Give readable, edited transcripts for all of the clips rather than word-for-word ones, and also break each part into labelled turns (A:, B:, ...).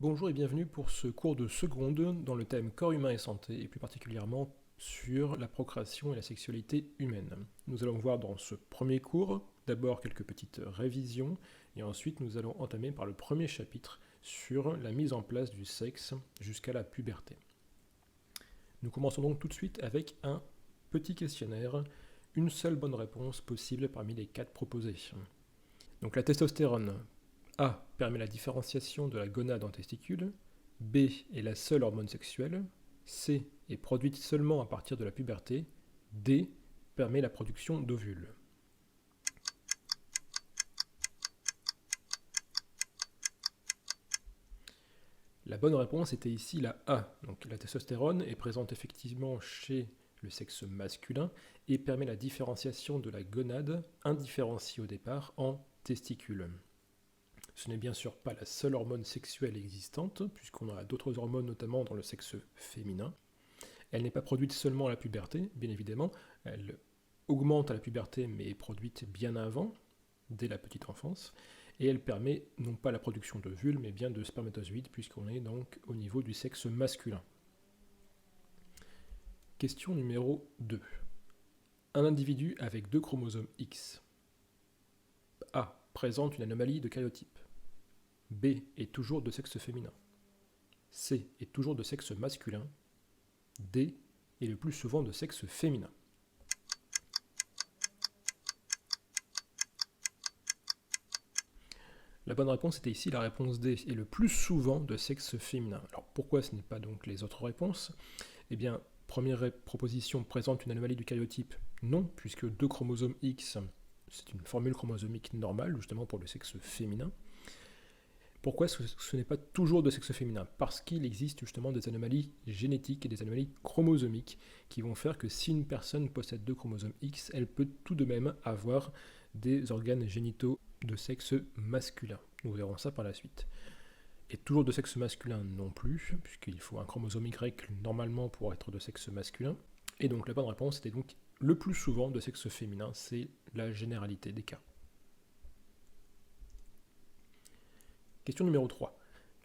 A: Bonjour et bienvenue pour ce cours de seconde dans le thème corps humain et santé, et plus particulièrement sur la procréation et la sexualité humaine. Nous allons voir dans ce premier cours d'abord quelques petites révisions, et ensuite nous allons entamer par le premier chapitre sur la mise en place du sexe jusqu'à la puberté. Nous commençons donc tout de suite avec un petit questionnaire, une seule bonne réponse possible parmi les 4 proposées. Donc la testostérone, A permet la différenciation de la gonade en testicules, B est la seule hormone sexuelle, C est produite seulement à partir de la puberté, D permet la production d'ovules. La bonne réponse était ici la A. Donc la testostérone est présente effectivement chez le sexe masculin et permet la différenciation de la gonade, indifférenciée au départ, en testicules. Ce n'est bien sûr pas la seule hormone sexuelle existante, puisqu'on a d'autres hormones, notamment dans le sexe féminin. Elle n'est pas produite seulement à la puberté, bien évidemment. Elle augmente à la puberté, mais est produite bien avant, dès la petite enfance. Et elle permet non pas la production d'ovules, mais bien de spermatozoïdes, puisqu'on est donc au niveau du sexe masculin. Question numéro 2. Un individu avec 2 chromosomes X. A présente une anomalie de karyotype. B est toujours de sexe féminin. C est toujours de sexe masculin. D est le plus souvent de sexe féminin. La bonne réponse était ici la réponse D, est le plus souvent de sexe féminin. Alors pourquoi ce n'est pas donc les autres réponses ? Eh bien, première proposition, présente une anomalie du karyotype. Non, puisque 2 chromosomes X, c'est une formule chromosomique normale, justement pour le sexe féminin. Pourquoi ce n'est pas toujours de sexe féminin ? Parce qu'il existe justement des anomalies génétiques et des anomalies chromosomiques qui vont faire que si une personne possède 2 chromosomes X, elle peut tout de même avoir des organes génitaux de sexe masculin. Nous verrons ça par la suite. Et toujours de sexe masculin non plus, puisqu'il faut un chromosome Y normalement pour être de sexe masculin. Et donc la bonne réponse était donc le plus souvent de sexe féminin, c'est la généralité des cas. Question numéro 3.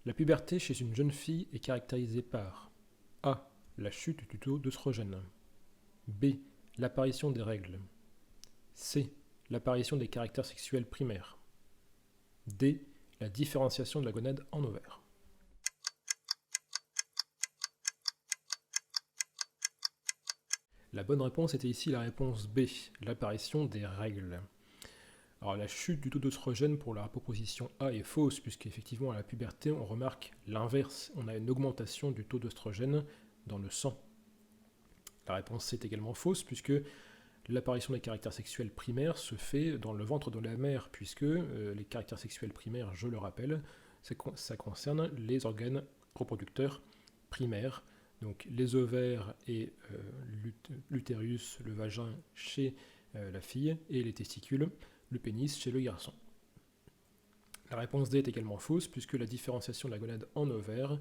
A: La puberté chez une jeune fille est caractérisée par A. La chute du taux d'œstrogène. B. L'apparition des règles. C. L'apparition des caractères sexuels primaires. D. La différenciation de la gonade en ovaire. La bonne réponse était ici la réponse B. L'apparition des règles. Alors la chute du taux d'œstrogène pour la proposition A est fausse, puisqu'effectivement à la puberté on remarque l'inverse, on a une augmentation du taux d'œstrogène dans le sang. La réponse C est également fausse, puisque l'apparition des caractères sexuels primaires se fait dans le ventre de la mère, puisque les caractères sexuels primaires, je le rappelle, ça concerne les organes reproducteurs primaires, donc les ovaires et l'utérus, le vagin chez la fille, et les testicules, le pénis chez le garçon. La réponse D est également fausse, puisque la différenciation de la gonade en ovaire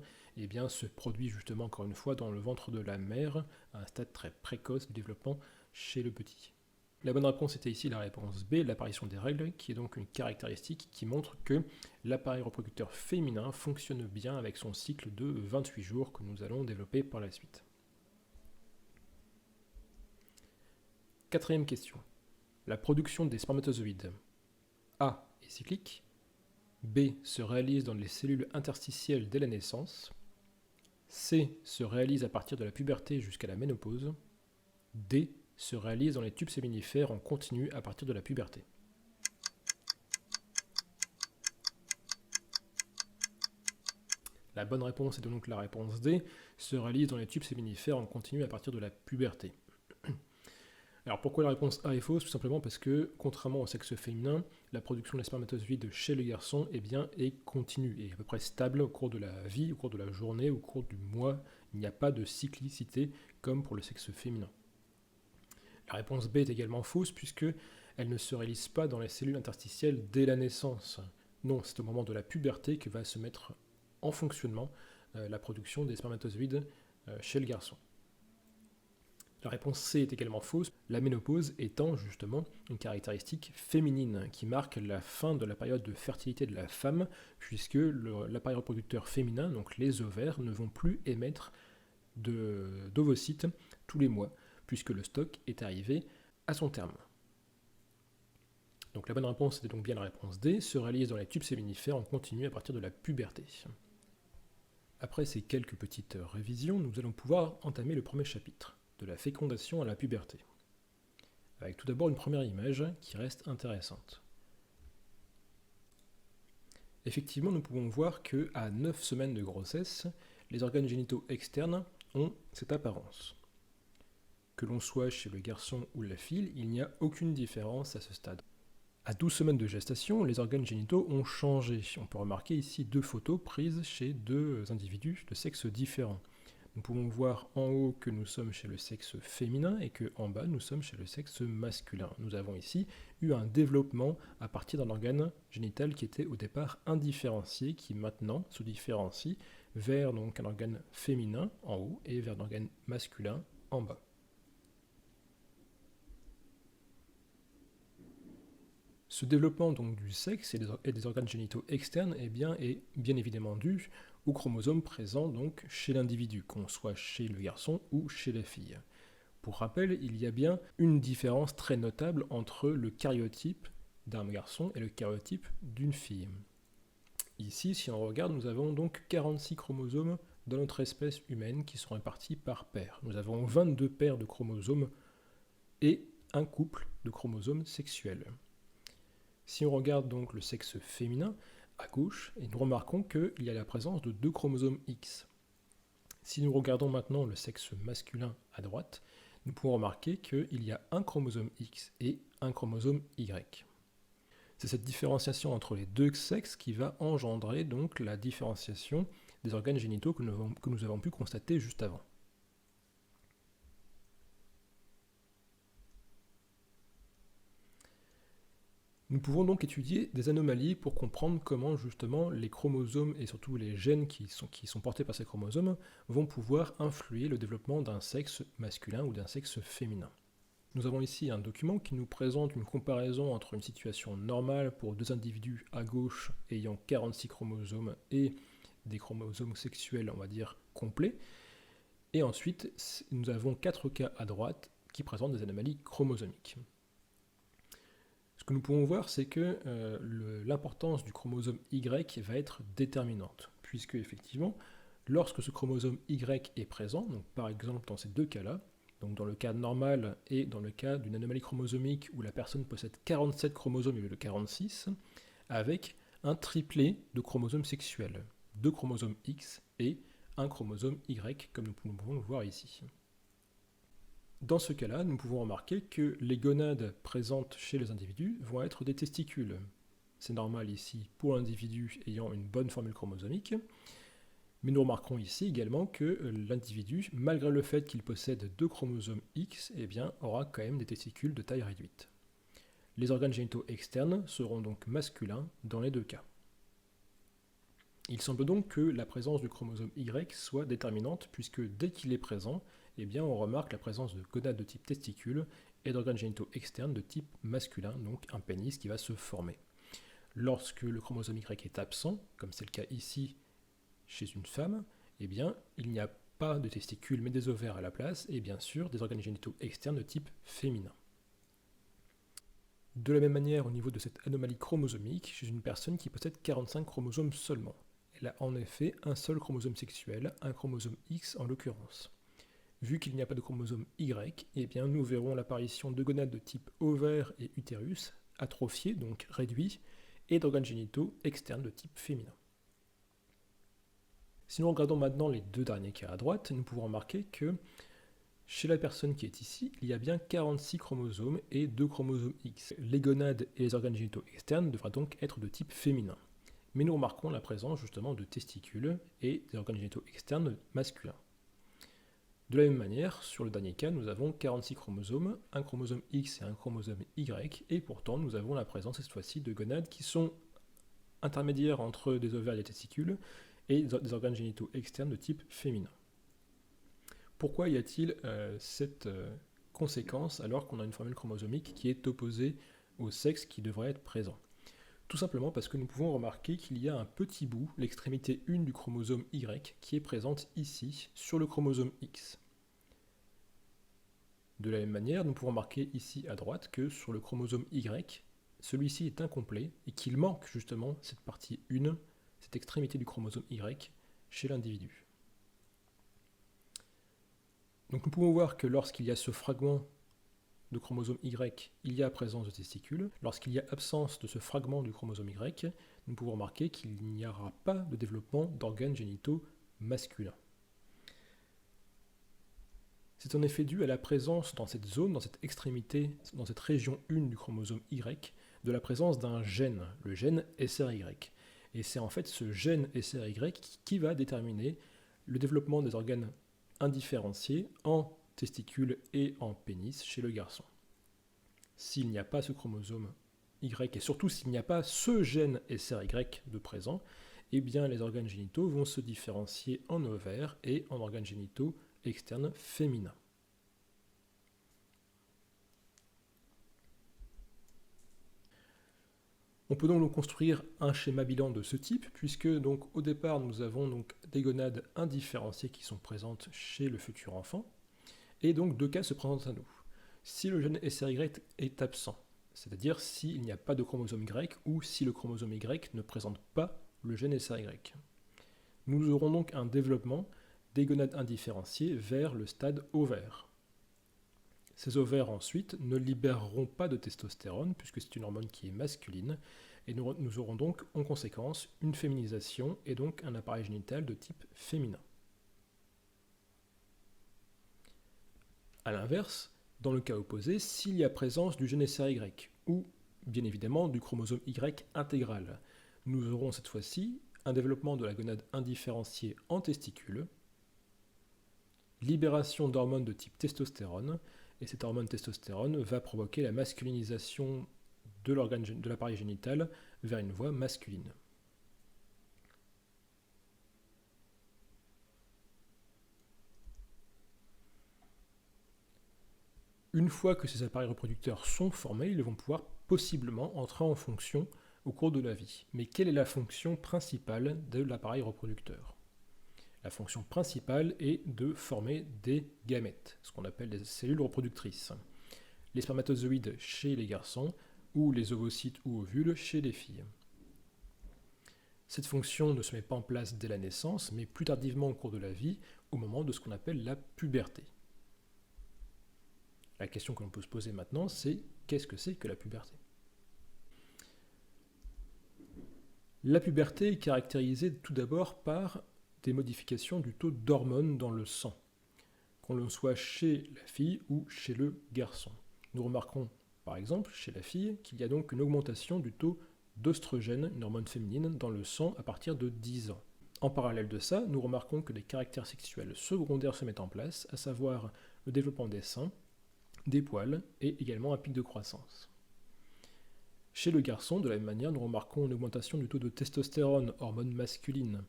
A: se produit justement encore une fois dans le ventre de la mère, à un stade très précoce de développement chez le petit. La bonne réponse était ici la réponse B, l'apparition des règles, qui est donc une caractéristique qui montre que l'appareil reproducteur féminin fonctionne bien avec son cycle de 28 jours que nous allons développer par la suite. Quatrième question. La production des spermatozoïdes. A est cyclique. B se réalise dans les cellules interstitielles dès la naissance. C se réalise à partir de la puberté jusqu'à la ménopause. D se réalise dans les tubes séminifères en continu à partir de la puberté. La bonne réponse est donc la réponse D, se réalise dans les tubes séminifères en continu à partir de la puberté. Alors pourquoi la réponse A est fausse ? Tout simplement parce que, contrairement au sexe féminin, la production des spermatozoïdes chez le garçon est continue et à peu près stable au cours de la vie, au cours de la journée, au cours du mois. Il n'y a pas de cyclicité comme pour le sexe féminin. La réponse B est également fausse puisque elle ne se réalise pas dans les cellules interstitielles dès la naissance. Non, c'est au moment de la puberté que va se mettre en fonctionnement la production des spermatozoïdes chez le garçon. La réponse C est également fausse, la ménopause étant justement une caractéristique féminine qui marque la fin de la période de fertilité de la femme, puisque l'appareil reproducteur féminin, donc les ovaires, ne vont plus émettre d'ovocytes tous les mois, puisque le stock est arrivé à son terme. Donc la bonne réponse était donc bien la réponse D, se réalise dans les tubes séminifères en continu à partir de la puberté. Après ces quelques petites révisions, nous allons pouvoir entamer le premier chapitre, de la fécondation à la puberté. Avec tout d'abord une première image qui reste intéressante. Effectivement, nous pouvons voir qu'à 9 semaines de grossesse, les organes génitaux externes ont cette apparence. Que l'on soit chez le garçon ou la fille, il n'y a aucune différence à ce stade. À 12 semaines de gestation, les organes génitaux ont changé. On peut remarquer ici 2 photos prises chez 2 individus de sexe différents. Nous pouvons voir en haut que nous sommes chez le sexe féminin et qu'en bas nous sommes chez le sexe masculin. Nous avons ici eu un développement à partir d'un organe génital qui était au départ indifférencié, qui maintenant se différencie vers donc un organe féminin en haut et vers un organe masculin en bas. Ce développement donc du sexe et des organes génitaux externes est bien évidemment dû aux chromosomes présents donc chez l'individu, qu'on soit chez le garçon ou chez la fille. Pour rappel, il y a bien une différence très notable entre le karyotype d'un garçon et le karyotype d'une fille. Ici, si on regarde, nous avons donc 46 chromosomes dans notre espèce humaine qui sont répartis par paires. Nous avons 22 paires de chromosomes et un couple de chromosomes sexuels. Si on regarde donc le sexe féminin à gauche, et nous remarquons qu'il y a la présence de 2 chromosomes X. Si nous regardons maintenant le sexe masculin à droite, nous pouvons remarquer qu'il y a un chromosome X et un chromosome Y. C'est cette différenciation entre les 2 sexes qui va engendrer donc la différenciation des organes génitaux que nous avons pu constater juste avant. Nous pouvons donc étudier des anomalies pour comprendre comment justement les chromosomes et surtout les gènes qui sont portés par ces chromosomes vont pouvoir influer le développement d'un sexe masculin ou d'un sexe féminin. Nous avons ici un document qui nous présente une comparaison entre une situation normale pour 2 individus à gauche ayant 46 chromosomes et des chromosomes sexuels, on va dire, complets. Et ensuite, nous avons 4 cas à droite qui présentent des anomalies chromosomiques. Ce que nous pouvons voir, c'est que l'importance du chromosome Y va être déterminante, puisque effectivement, lorsque ce chromosome Y est présent, donc par exemple dans ces 2 cas-là, donc dans le cas normal et dans le cas d'une anomalie chromosomique où la personne possède 47 chromosomes au lieu de 46, avec un triplet de chromosomes sexuels, 2 chromosomes X et un chromosome Y, comme nous pouvons le voir ici. Dans ce cas-là, nous pouvons remarquer que les gonades présentes chez les individus vont être des testicules. C'est normal ici pour l'individu ayant une bonne formule chromosomique, mais nous remarquerons ici également que l'individu, malgré le fait qu'il possède 2 chromosomes X, aura quand même des testicules de taille réduite. Les organes génitaux externes seront donc masculins dans les 2 cas. Il semble donc que la présence du chromosome Y soit déterminante, puisque dès qu'il est présent, on remarque la présence de gonades de type testicule et d'organes génitaux externes de type masculin, donc un pénis qui va se former. Lorsque le chromosome Y est absent, comme c'est le cas ici chez une femme, il n'y a pas de testicules mais des ovaires à la place, et bien sûr des organes génitaux externes de type féminin. De la même manière, au niveau de cette anomalie chromosomique, chez une personne qui possède 45 chromosomes seulement. Elle a en effet un seul chromosome sexuel, un chromosome X en l'occurrence. Vu qu'il n'y a pas de chromosome Y, nous verrons l'apparition de gonades de type ovaire et utérus, atrophiés, donc réduits, et d'organes génitaux externes de type féminin. Si nous regardons maintenant les 2 derniers cas à droite, nous pouvons remarquer que chez la personne qui est ici, il y a bien 46 chromosomes et 2 chromosomes X. Les gonades et les organes génitaux externes devraient donc être de type féminin. Mais nous remarquons la présence justement de testicules et des organes génitaux externes masculins. De la même manière, sur le dernier cas, nous avons 46 chromosomes, un chromosome X et un chromosome Y, et pourtant nous avons la présence cette fois-ci de gonades qui sont intermédiaires entre des ovaires et des testicules, et des organes génitaux externes de type féminin. pourquoi y a-t-il cette conséquence alors qu'on a une formule chromosomique qui est opposée au sexe qui devrait être présent? Tout simplement parce que nous pouvons remarquer qu'il y a un petit bout, l'extrémité 1 du chromosome Y, qui est présente ici, sur le chromosome X. De la même manière, nous pouvons remarquer ici à droite que sur le chromosome Y, celui-ci est incomplet et qu'il manque justement cette partie 1, cette extrémité du chromosome Y, chez l'individu. Donc nous pouvons voir que lorsqu'il y a ce fragment de chromosome Y, il y a présence de testicules. Lorsqu'il y a absence de ce fragment du chromosome Y, nous pouvons remarquer qu'il n'y aura pas de développement d'organes génitaux masculins. C'est en effet dû à la présence dans cette zone, dans cette extrémité, dans cette région 1 du chromosome Y, de la présence d'un gène, le gène SRY. Et c'est en fait ce gène SRY qui va déterminer le développement des organes indifférenciés en testicules et en pénis chez le garçon. S'il n'y a pas ce chromosome Y, et surtout s'il n'y a pas ce gène SRY de présent, eh bien les organes génitaux vont se différencier en ovaires et en organes génitaux externes féminins. On peut donc construire un schéma bilan de ce type, puisque donc au départ nous avons donc des gonades indifférenciées qui sont présentes chez le futur enfant, et donc deux cas se présentent à nous. Si le gène SRY est absent, c'est-à-dire s'il n'y a pas de chromosome Y ou si le chromosome Y ne présente pas le gène SRY, nous aurons donc un développement des gonades indifférenciées vers le stade ovaire. Ces ovaires ensuite ne libéreront pas de testostérone puisque c'est une hormone qui est masculine et nous aurons donc en conséquence une féminisation et donc un appareil génital de type féminin. A l'inverse, dans le cas opposé, s'il y a présence du gène SRY ou bien évidemment du chromosome Y intégral, nous aurons cette fois-ci un développement de la gonade indifférenciée en testicules, libération d'hormones de type testostérone, et cette hormone testostérone va provoquer la masculinisation de l'appareil génital vers une voie masculine. Une fois que ces appareils reproducteurs sont formés, ils vont pouvoir possiblement entrer en fonction au cours de la vie. Mais quelle est la fonction principale de l'appareil reproducteur ? La fonction principale est de former des gamètes, ce qu'on appelle des cellules reproductrices. Les spermatozoïdes chez les garçons ou les ovocytes ou ovules chez les filles. Cette fonction ne se met pas en place dès la naissance, mais plus tardivement au cours de la vie, au moment de ce qu'on appelle la puberté. La question que l'on peut se poser maintenant, c'est qu'est-ce que c'est que la puberté ? La puberté est caractérisée tout d'abord par des modifications du taux d'hormones dans le sang, qu'on le soit chez la fille ou chez le garçon. Nous remarquons par exemple chez la fille qu'il y a donc une augmentation du taux d'œstrogène, une hormone féminine, dans le sang à partir de 10 ans. En parallèle de ça, nous remarquons que des caractères sexuels secondaires se mettent en place, à savoir le développement des seins, des poils et également un pic de croissance. Chez le garçon, de la même manière, nous remarquons une augmentation du taux de testostérone, hormone masculine,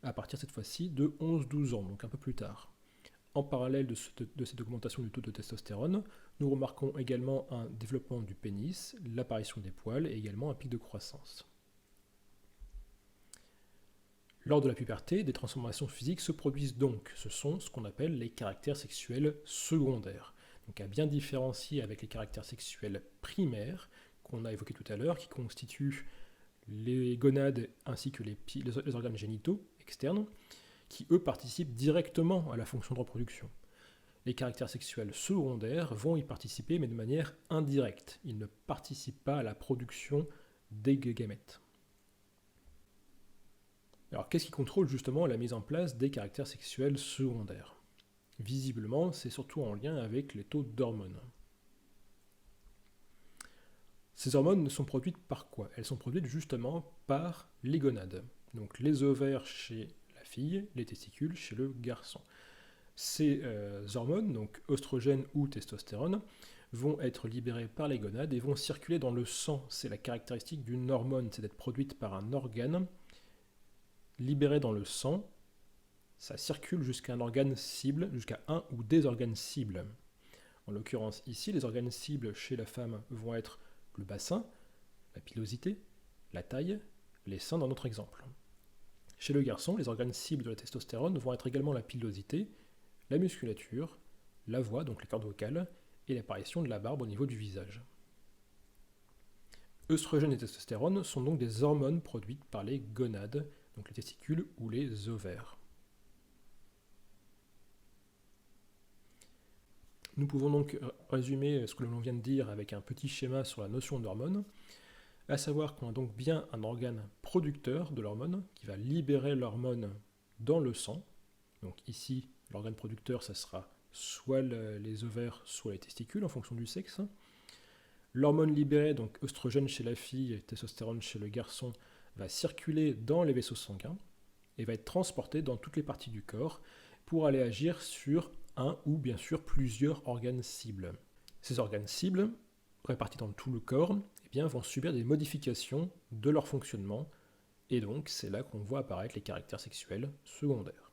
A: à partir cette fois-ci de 11-12 ans, donc un peu plus tard. En parallèle de cette augmentation du taux de testostérone, nous remarquons également un développement du pénis, l'apparition des poils et également un pic de croissance. Lors de la puberté, des transformations physiques se produisent donc. Ce sont ce qu'on appelle les caractères sexuels secondaires. Donc à bien différencier avec les caractères sexuels primaires qu'on a évoqués tout à l'heure, qui constituent les gonades ainsi que les organes génitaux externes, qui eux participent directement à la fonction de reproduction. Les caractères sexuels secondaires vont y participer, mais de manière indirecte. Ils ne participent pas à la production des gamètes. Alors qu'est-ce qui contrôle justement la mise en place des caractères sexuels secondaires ? Visiblement, c'est surtout en lien avec les taux d'hormones. Ces hormones sont produites par quoi ? Elles sont produites justement par les gonades. Donc les ovaires chez la fille, les testicules chez le garçon. Ces hormones, donc oestrogène ou testostérone, vont être libérées par les gonades et vont circuler dans le sang. C'est la caractéristique d'une hormone, c'est d'être produite par un organe, libérée dans le sang, ça circule jusqu'à un organe cible, jusqu'à un ou des organes cibles. En l'occurrence ici, les organes cibles chez la femme vont être le bassin, la pilosité, la taille, les seins dans notre exemple. Chez le garçon, les organes cibles de la testostérone vont être également la pilosité, la musculature, la voix, donc les cordes vocales, et l'apparition de la barbe au niveau du visage. Œstrogène et testostérone sont donc des hormones produites par les gonades, donc les testicules ou les ovaires. Nous pouvons donc résumer ce que l'on vient de dire avec un petit schéma sur la notion d'hormone, à savoir qu'on a donc bien un organe producteur de l'hormone qui va libérer l'hormone dans le sang. Donc ici, l'organe producteur, ça sera soit les ovaires, soit les testicules en fonction du sexe. L'hormone libérée, donc œstrogène chez la fille et testostérone chez le garçon, va circuler dans les vaisseaux sanguins et va être transportée dans toutes les parties du corps pour aller agir sur un ou bien sûr plusieurs organes cibles. Ces organes cibles, répartis dans tout le corps, eh bien, vont subir des modifications de leur fonctionnement, et donc c'est là qu'on voit apparaître les caractères sexuels secondaires.